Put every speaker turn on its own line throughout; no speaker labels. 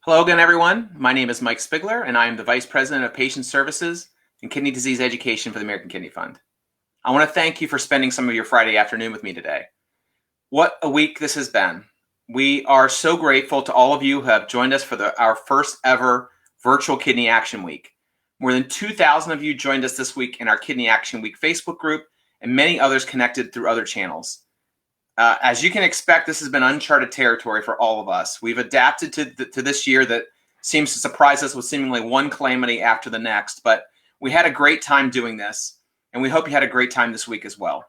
Hello again, everyone. My name is Mike Spigler, and I am the Vice President of Patient Services and Kidney Disease Education for the American Kidney Fund. I want to thank you for spending some of your Friday afternoon with me today. What a week this has been. We are so grateful to all of you who have joined us for our first ever virtual Kidney Action Week. More than 2,000 of you joined us this week in our Kidney Action Week Facebook group, and many others connected through other channels. As you can expect, this has been uncharted territory for all of us. We've adapted to this year that seems to surprise us with seemingly one calamity after the next, but we had a great time doing this, and we hope you had a great time this week as well.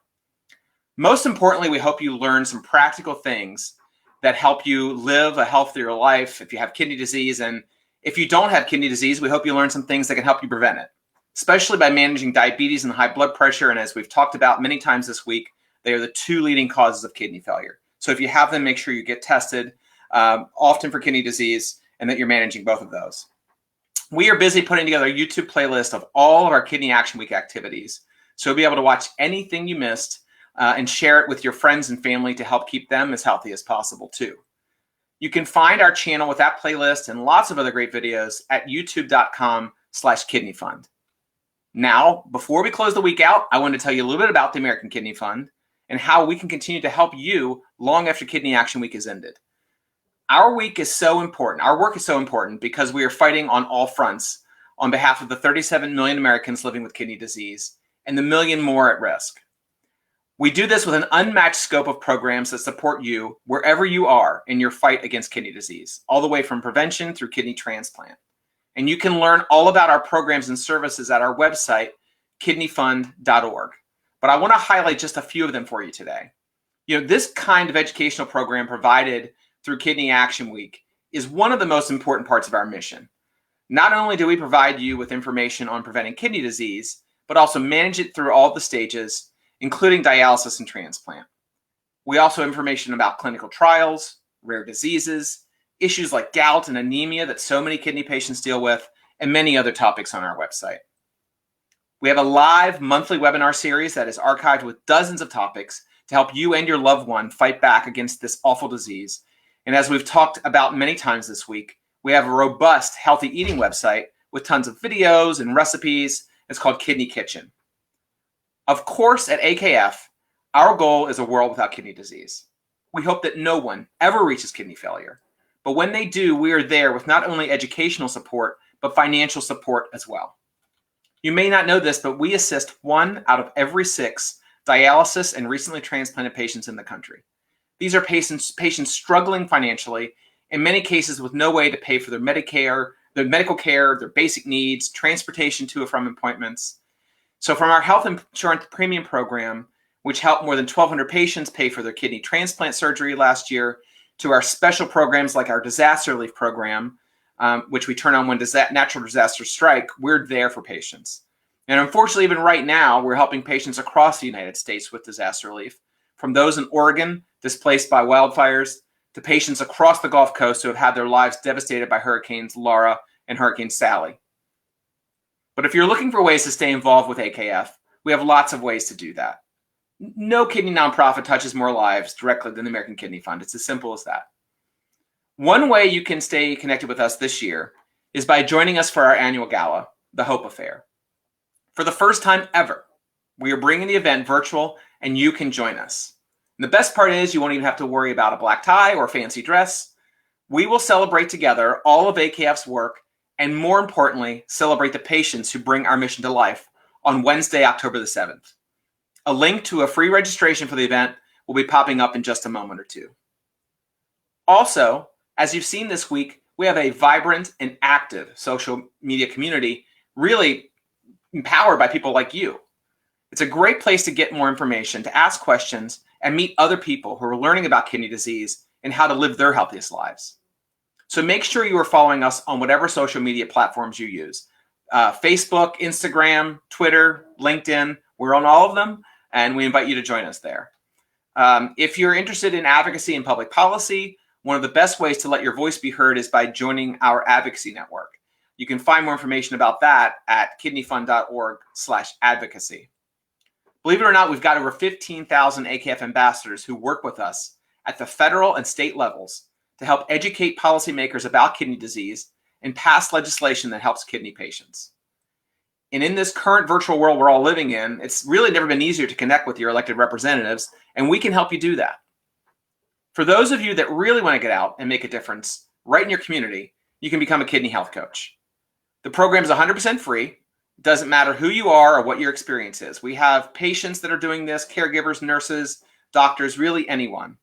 Most importantly, we hope you learn some practical things that help you live a healthier life if you have kidney disease. And if you don't have kidney disease, we hope you learn some things that can help you prevent it, especially by managing diabetes and high blood pressure. And as we've talked about many times this week, they are the two leading causes of kidney failure. So if you have them, make sure you get tested often for kidney disease and that you're managing both of those. We are busy putting together a YouTube playlist of all of our Kidney Action Week activities. So you'll be able to watch anything you missed and share it with your friends and family to help keep them as healthy as possible too. You can find our channel with that playlist and lots of other great videos at youtube.com/kidneyfund. Now, before we close the week out, I want to tell you a little bit about the American Kidney Fund and how we can continue to help you long after Kidney Action Week is ended. Our week is so important. Our work is so important because we are fighting on all fronts on behalf of the 37 million Americans living with kidney disease and the million more at risk. We do this with an unmatched scope of programs that support you wherever you are in your fight against kidney disease, all the way from prevention through kidney transplant. And you can learn all about our programs and services at our website, kidneyfund.org. But I want to highlight just a few of them for you today. This kind of educational program provided through Kidney Action Week is one of the most important parts of our mission. Not only do we provide you with information on preventing kidney disease, but also manage it through all the stages, including dialysis and transplant. We also have information about clinical trials, rare diseases, issues like gout and anemia that so many kidney patients deal with, and many other topics on our website. We have a live monthly webinar series that is archived with dozens of topics to help you and your loved one fight back against this awful disease. And as we've talked about many times this week, we have a robust healthy eating website with tons of videos and recipes. It's called Kidney Kitchen. Of course, at AKF, our goal is a world without kidney disease. We hope that no one ever reaches kidney failure. But when they do, we are there with not only educational support, but financial support as well. You may not know this, but we assist 1 out of every 6 dialysis and recently transplanted patients in the country. These are patients struggling financially, in many cases with no way to pay for their Medicare, their medical care, their basic needs, transportation to and from appointments. So from our health insurance premium program, which helped more than 1,200 patients pay for their kidney transplant surgery last year, to our special programs like our disaster relief program, which we turn on when natural disasters strike, we're there for patients. And unfortunately, even right now, we're helping patients across the United States with disaster relief, from those in Oregon displaced by wildfires to patients across the Gulf Coast who have had their lives devastated by Hurricanes Laura and Hurricane Sally. But if you're looking for ways to stay involved with AKF, we have lots of ways to do that. No kidney nonprofit touches more lives directly than the American Kidney Fund. It's as simple as that. One way you can stay connected with us this year is by joining us for our annual gala, the Hope Affair. For the first time ever, we are bringing the event virtual and you can join us. And the best part is you won't even have to worry about a black tie or a fancy dress. We will celebrate together all of AKF's work and, more importantly, celebrate the patients who bring our mission to life on Wednesday, October the 7th. A link to a free registration for the event will be popping up in just a moment or two. Also, as you've seen this week, we have a vibrant and active social media community, really empowered by people like you. It's a great place to get more information, to ask questions, and meet other people who are learning about kidney disease and how to live their healthiest lives. So make sure you are following us on whatever social media platforms you use. Facebook, Instagram, Twitter, LinkedIn, we're on all of them, and we invite you to join us there. If you're interested in advocacy and public policy, one of the best ways to let your voice be heard is by joining our advocacy network. You can find more information about that at kidneyfund.org/advocacy. Believe it or not, we've got over 15,000 AKF ambassadors who work with us at the federal and state levels to help educate policymakers about kidney disease and pass legislation that helps kidney patients. And in this current virtual world we're all living in, it's really never been easier to connect with your elected representatives, and we can help you do that. For those of you that really want to get out and make a difference right in your community, you can become a kidney health coach. The program is 100% free. It doesn't matter who you are or what your experience is. We have patients that are doing this, caregivers, nurses, doctors, really anyone.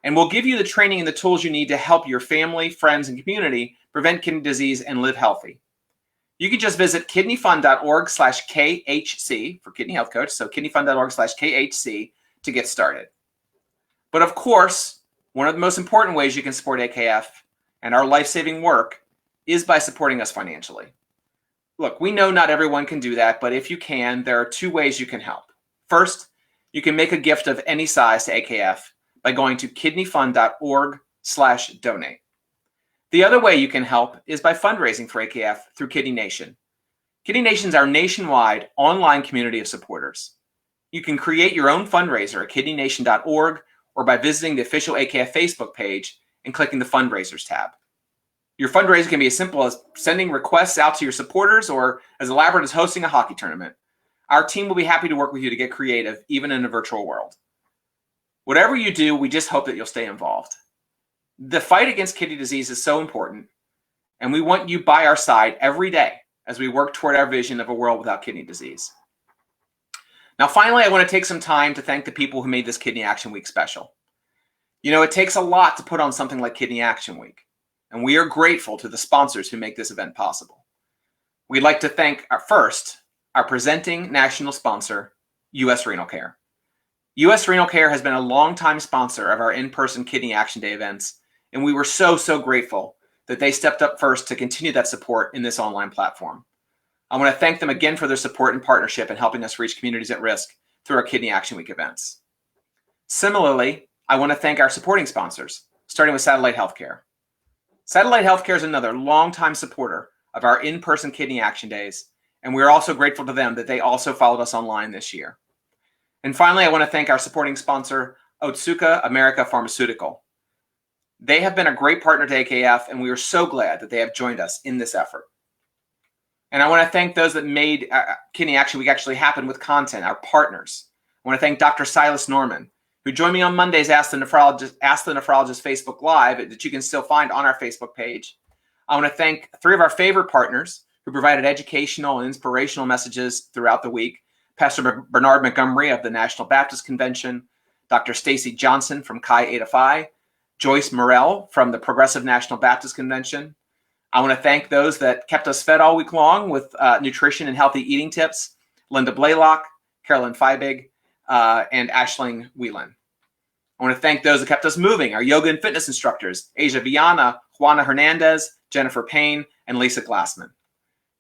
And we'll give you the training and the tools you need to help your family, friends, and community prevent kidney disease and live healthy. You can just visit kidneyfund.org/KHC for Kidney Health Coach, so kidneyfund.org/KHC to get started. But of course, one of the most important ways you can support AKF and our life-saving work is by supporting us financially. Look, we know not everyone can do that, but if you can, there are two ways you can help. First, you can make a gift of any size to AKF by going to kidneyfund.org/donate. The other way you can help is by fundraising for AKF through Kidney Nation. Kidney Nation is our nationwide online community of supporters. You can create your own fundraiser at kidneynation.org or by visiting the official AKF Facebook page and clicking the Fundraisers tab. Your fundraiser can be as simple as sending requests out to your supporters or as elaborate as hosting a hockey tournament. Our team will be happy to work with you to get creative, even in a virtual world. Whatever you do, we just hope that you'll stay involved. The fight against kidney disease is so important, and we want you by our side every day as we work toward our vision of a world without kidney disease. Now, finally, I want to take some time to thank the people who made this Kidney Action Week special. You know, it takes a lot to put on something like Kidney Action Week, and we are grateful to the sponsors who make this event possible. We'd like to thank our presenting national sponsor, U.S. Renal Care. U.S. Renal Care has been a longtime sponsor of our in-person Kidney Action Day events, and we were so grateful that they stepped up first to continue that support in this online platform. I want to thank them again for their support and partnership in helping us reach communities at risk through our Kidney Action Week events. Similarly, I want to thank our supporting sponsors, starting with Satellite Healthcare. Satellite Healthcare is another longtime supporter of our in-person Kidney Action Days, and we're also grateful to them that they also followed us online this year. And finally, I want to thank our supporting sponsor, Otsuka America Pharmaceutical. They have been a great partner to AKF, and we are so glad that they have joined us in this effort. And I want to thank those that made Kidney Action Week actually happen with content, our partners. I want to thank Dr. Silas Norman, who joined me on Monday's Ask the Nephrologist Facebook Live that you can still find on our Facebook page. I want to thank three of our favorite partners who provided educational and inspirational messages throughout the week. Pastor Bernard Montgomery of the National Baptist Convention, Dr. Stacy Johnson from Chi Eta Phi, Joyce Morell from the Progressive National Baptist Convention. I want to thank those that kept us fed all week long with nutrition and healthy eating tips, Linda Blaylock, Carolyn Feibig, and Ashling Whelan. I want to thank those that kept us moving, our yoga and fitness instructors, Asia Viana, Juana Hernandez, Jennifer Payne, and Lisa Glassman.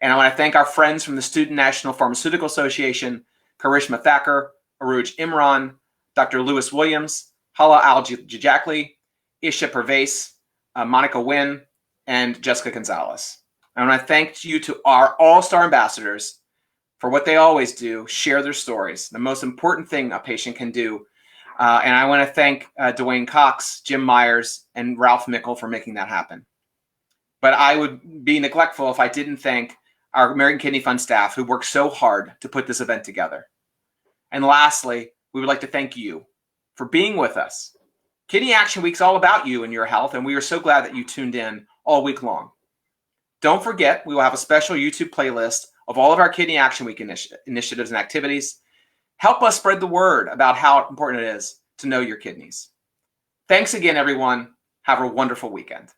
And I want to thank our friends from the Student National Pharmaceutical Association, Karishma Thacker, Aruj Imran, Dr. Lewis Williams, Hala Al-Jajakli, Isha Pervez, Monica Wynn, and Jessica Gonzalez. I want to thank you to our all-star ambassadors for what they always do, share their stories, the most important thing a patient can do. And I want to thank Dwayne Cox, Jim Myers, and Ralph Mickle for making that happen. But I would be neglectful if I didn't thank our American Kidney Fund staff who worked so hard to put this event together. And lastly, we would like to thank you for being with us. Kidney Action Week is all about you and your health, and we are so glad that you tuned in all week long. Don't forget, we will have a special YouTube playlist of all of our Kidney Action Week initiatives and activities. Help us spread the word about how important it is to know your kidneys. Thanks again, everyone. Have a wonderful weekend.